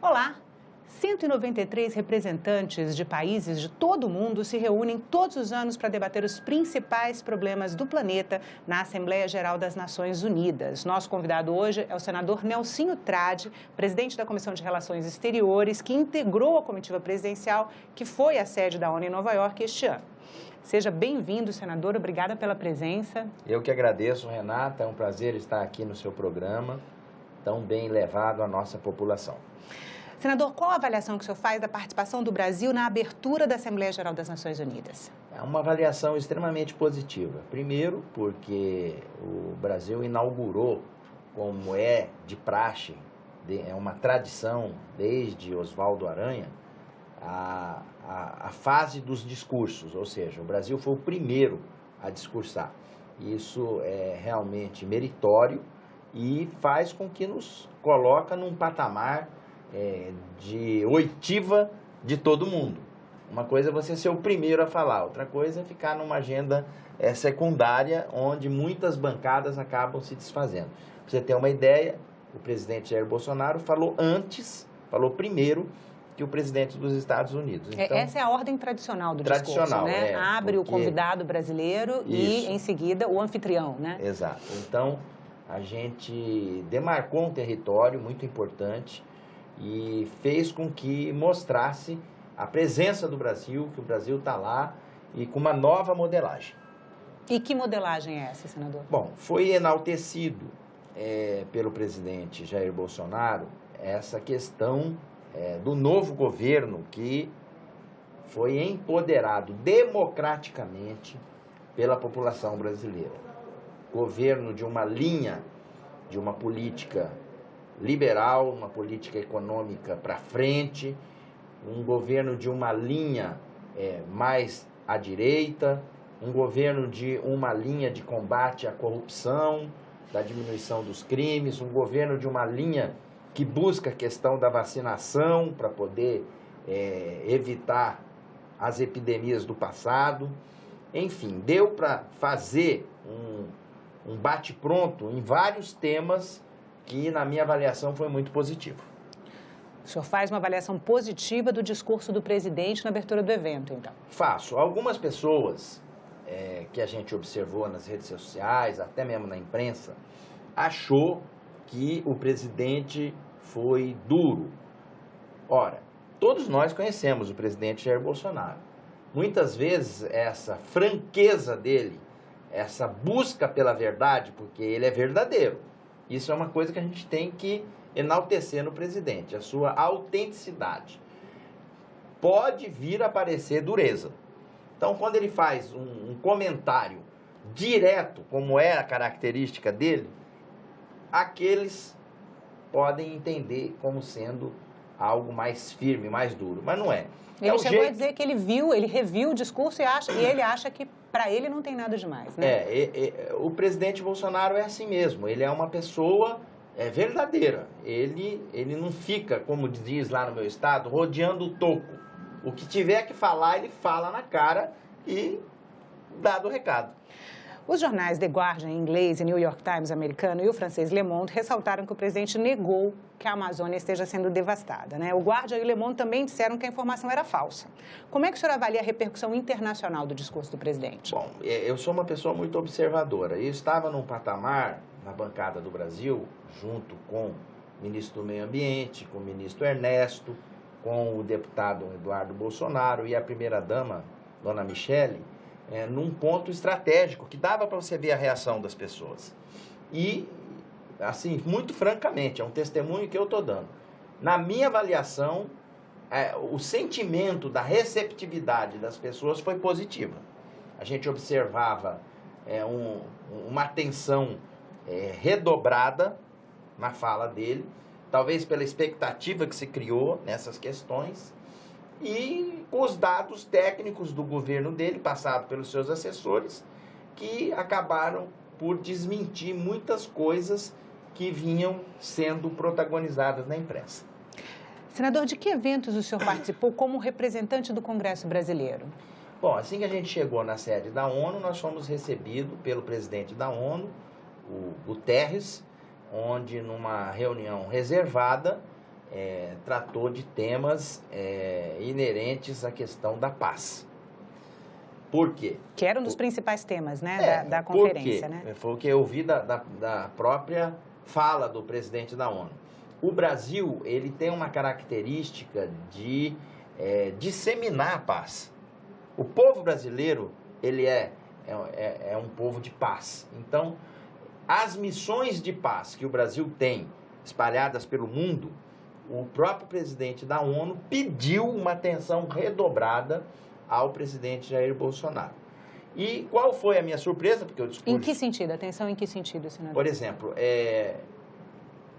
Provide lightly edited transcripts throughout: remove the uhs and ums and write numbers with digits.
Olá! 193 representantes de países de todo o mundo se reúnem todos os anos para debater os principais problemas do planeta na Assembleia Geral das Nações Unidas. Nosso convidado hoje é o senador Nelsinho Trade, presidente da Comissão de Relações Exteriores, que integrou a comitiva presidencial que foi à sede da ONU em Nova York este ano. Seja bem-vindo, senador. Obrigada pela presença. Eu que agradeço, Renata. É um prazer estar aqui no seu programa, tão bem levado à nossa população. Senador, qual a avaliação que o senhor faz da participação do Brasil na abertura da Assembleia Geral das Nações Unidas? É uma avaliação extremamente positiva. Primeiro, porque o Brasil inaugurou, como é de praxe, é uma tradição desde Oswaldo Aranha, a fase dos discursos, ou seja, o Brasil foi o primeiro a discursar. Isso é realmente meritório e faz com que nos coloca num patamar de oitiva de todo mundo. Uma coisa é você ser o primeiro a falar, outra coisa é ficar numa agenda secundária, onde muitas bancadas acabam se desfazendo. Pra você ter uma ideia, o presidente Jair Bolsonaro falou primeiro que o presidente dos Estados Unidos. Então, essa é a ordem tradicional do discurso, né? Abre o convidado brasileiro e, em seguida, o anfitrião, né? Exato. Então, a gente demarcou um território muito importante e fez com que mostrasse a presença do Brasil, que o Brasil está lá e com uma nova modelagem. E que modelagem é essa, senador? Bom, foi enaltecido pelo presidente Jair Bolsonaro essa questão do novo governo que foi empoderado democraticamente pela população brasileira. Governo de uma linha, de uma política liberal, uma política econômica para frente, um governo de uma linha mais à direita, um governo de uma linha de combate à corrupção, da diminuição dos crimes, um governo de uma linha que busca a questão da vacinação para poder evitar as epidemias do passado. Enfim, deu para fazer um bate-pronto em vários temas que, na minha avaliação, foi muito positivo. O senhor faz uma avaliação positiva do discurso do presidente na abertura do evento, então? Faço. Algumas pessoas que a gente observou nas redes sociais, até mesmo na imprensa, achou que o presidente foi duro. Ora, todos nós conhecemos o presidente Jair Bolsonaro. Muitas vezes essa franqueza dele, essa busca pela verdade, porque ele é verdadeiro, isso é uma coisa que a gente tem que enaltecer no presidente, a sua autenticidade. Pode vir a parecer dureza. Então, quando ele faz um comentário direto, como é a característica dele, aqueles podem entender como sendo algo mais firme, mais duro, mas não é. Ele chegou a dizer que ele reviu o discurso e ele acha que para ele não tem nada demais, né? O presidente Bolsonaro é assim mesmo, ele é uma pessoa verdadeira, ele não fica, como diz lá no meu estado, rodeando o toco. O que tiver que falar, ele fala na cara e dá do recado. Os jornais The Guardian em inglês e New York Times americano e o francês Le Monde ressaltaram que o presidente negou que a Amazônia esteja sendo devastada, né? O Guardian e o Le Monde também disseram que a informação era falsa. Como é que o senhor avalia a repercussão internacional do discurso do presidente? Bom, eu sou uma pessoa muito observadora. Eu estava num patamar, na bancada do Brasil, junto com o ministro do Meio Ambiente, com o ministro Ernesto, com o deputado Eduardo Bolsonaro e a primeira-dama, dona Michele, num ponto estratégico, que dava para você ver a reação das pessoas. E, assim, muito francamente, é um testemunho que eu estou dando. Na minha avaliação, o sentimento da receptividade das pessoas foi positivo. A gente observava uma atenção redobrada na fala dele, talvez pela expectativa que se criou nessas questões, e com os dados técnicos do governo dele, passado pelos seus assessores, que acabaram por desmentir muitas coisas que vinham sendo protagonizadas na imprensa. Senador, de que eventos o senhor participou como representante do Congresso brasileiro? Bom, assim que a gente chegou na sede da ONU, nós fomos recebidos pelo presidente da ONU, o Guterres, onde numa reunião reservada, tratou de temas inerentes à questão da paz. Por quê? Que era um dos principais temas, né, da conferência, né? Foi o que eu vi da própria fala do presidente da ONU. O Brasil, ele tem uma característica de disseminar a paz. O povo brasileiro, ele é um povo de paz. Então, as missões de paz que o Brasil tem espalhadas pelo mundo, o próprio presidente da ONU pediu uma atenção redobrada ao presidente Jair Bolsonaro. E qual foi a minha surpresa? Porque o discurso... Em que sentido? Atenção em que sentido, senador? Por exemplo,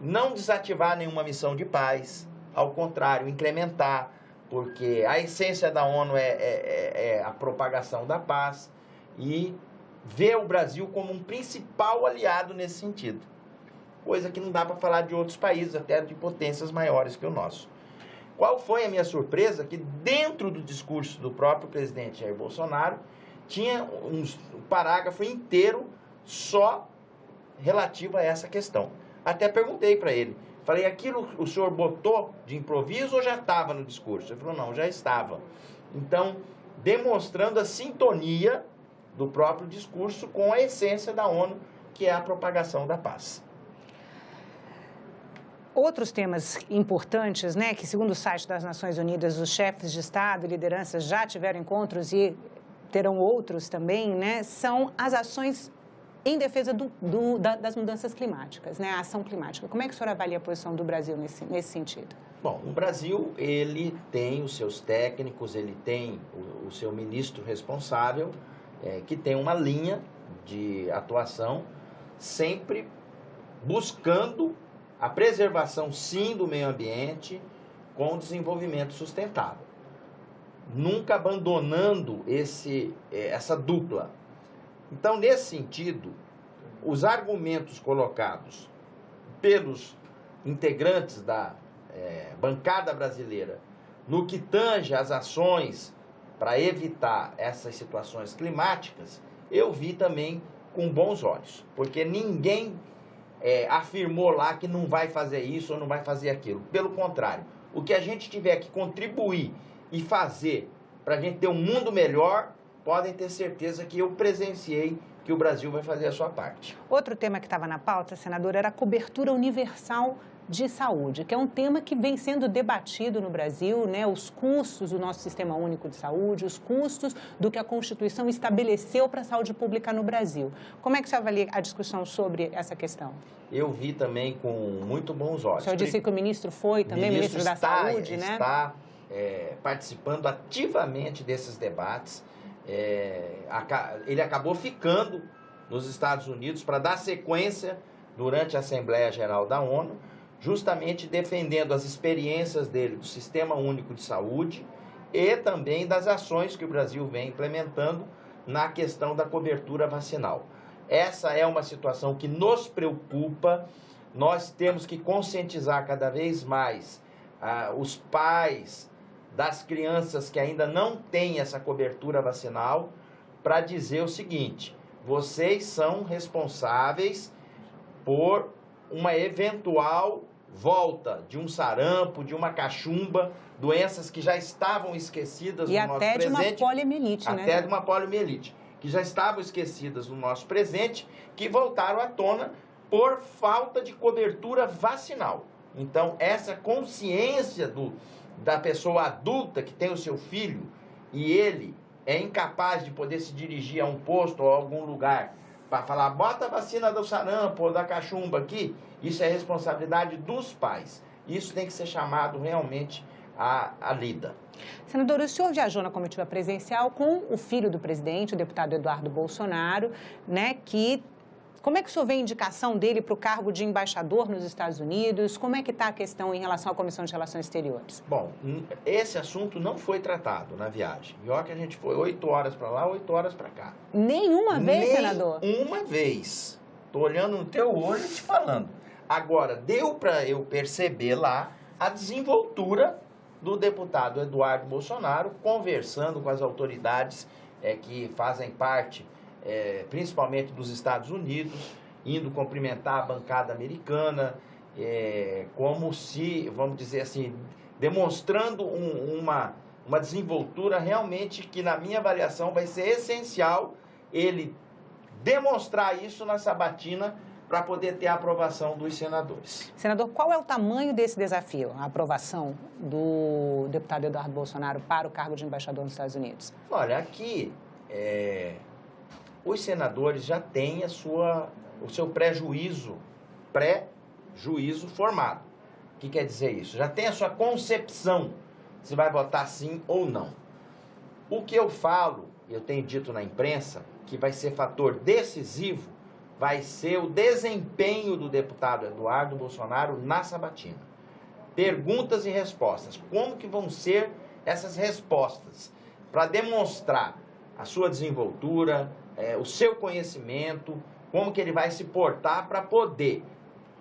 não desativar nenhuma missão de paz, ao contrário, incrementar, porque a essência da ONU é a propagação da paz e ver o Brasil como um principal aliado nesse sentido. Coisa que não dá para falar de outros países, até de potências maiores que o nosso. Qual foi a minha surpresa? Que dentro do discurso do próprio presidente Jair Bolsonaro, tinha um parágrafo inteiro só relativo a essa questão. Até perguntei para ele, falei, aquilo o senhor botou de improviso ou já estava no discurso? Ele falou, não, já estava. Então, demonstrando a sintonia do próprio discurso com a essência da ONU, que é a propagação da paz. Outros temas importantes, né, que segundo o site das Nações Unidas, os chefes de Estado e lideranças já tiveram encontros e terão outros também, né, são as ações em defesa das mudanças climáticas, né, a ação climática. Como é que o senhor avalia a posição do Brasil nesse sentido? Bom, o Brasil, ele tem os seus técnicos, ele tem o seu ministro responsável, que tem uma linha de atuação sempre buscando a preservação, sim, do meio ambiente com o desenvolvimento sustentável. Nunca abandonando essa dupla. Então, nesse sentido, os argumentos colocados pelos integrantes da bancada brasileira no que tange às ações para evitar essas situações climáticas, eu vi também com bons olhos, porque ninguém afirmou lá que não vai fazer isso ou não vai fazer aquilo. Pelo contrário, o que a gente tiver que contribuir e fazer para a gente ter um mundo melhor, podem ter certeza que eu presenciei que o Brasil vai fazer a sua parte. Outro tema que estava na pauta, senador, era a cobertura universal de saúde, que é um tema que vem sendo debatido no Brasil, né? Os custos do nosso Sistema Único de Saúde, os custos do que a Constituição estabeleceu para a saúde pública no Brasil. Como é que você avalia a discussão sobre essa questão? Eu vi também com muito bons olhos. O senhor disse que o ministro foi também, ministro da Saúde, né? Está participando ativamente desses debates. Ele acabou ficando nos Estados Unidos para dar sequência durante a Assembleia Geral da ONU, justamente defendendo as experiências dele do Sistema Único de Saúde e também das ações que o Brasil vem implementando na questão da cobertura vacinal. Essa é uma situação que nos preocupa, nós temos que conscientizar cada vez mais os pais das crianças que ainda não têm essa cobertura vacinal para dizer o seguinte, vocês são responsáveis por uma eventual volta de um sarampo, de uma cachumba, doenças que já estavam esquecidas no nosso presente. E até de uma poliomielite, né? Até de uma poliomielite, que já estavam esquecidas no nosso presente, que voltaram à tona por falta de cobertura vacinal. Então, essa consciência da pessoa adulta que tem o seu filho e ele é incapaz de poder se dirigir a um posto ou a algum lugar para falar, bota a vacina do sarampo ou da cachumba aqui, isso é responsabilidade dos pais. Isso tem que ser chamado realmente à lida. Senador, o senhor viajou na comitiva presidencial com o filho do presidente, o deputado Eduardo Bolsonaro, né, como é que o senhor vê a indicação dele para o cargo de embaixador nos Estados Unidos? Como é que está a questão em relação à Comissão de Relações Exteriores? Bom, esse assunto não foi tratado na viagem. E olha que a gente foi 8 horas para lá, 8 horas para cá. Nenhuma vez, senador? Nenhuma vez. Estou olhando no teu olho e te falando. Agora, deu para eu perceber lá a desenvoltura do deputado Eduardo Bolsonaro conversando com as autoridades que fazem parte principalmente dos Estados Unidos, indo cumprimentar a bancada americana, como se, vamos dizer assim, demonstrando uma desenvoltura realmente que, na minha avaliação, vai ser essencial ele demonstrar isso na sabatina para poder ter a aprovação dos senadores. Senador, qual é o tamanho desse desafio, a aprovação do deputado Eduardo Bolsonaro para o cargo de embaixador nos Estados Unidos? Olha, aqui os senadores já têm o seu pré-juízo formado. O que quer dizer isso? Já tem a sua concepção se vai votar sim ou não. O que eu falo, eu tenho dito na imprensa, que vai ser fator decisivo, vai ser o desempenho do deputado Eduardo Bolsonaro na sabatina. Perguntas e respostas. Como que vão ser essas respostas? Para demonstrar a sua desenvoltura, o seu conhecimento, como que ele vai se portar para poder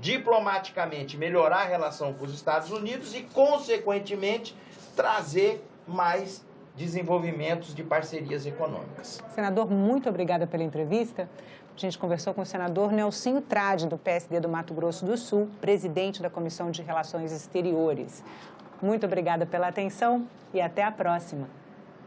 diplomaticamente melhorar a relação com os Estados Unidos e, consequentemente, trazer mais desenvolvimentos de parcerias econômicas. Senador, muito obrigada pela entrevista. A gente conversou com o senador Nelsinho Trade, do PSD do Mato Grosso do Sul, presidente da Comissão de Relações Exteriores. Muito obrigada pela atenção e até a próxima.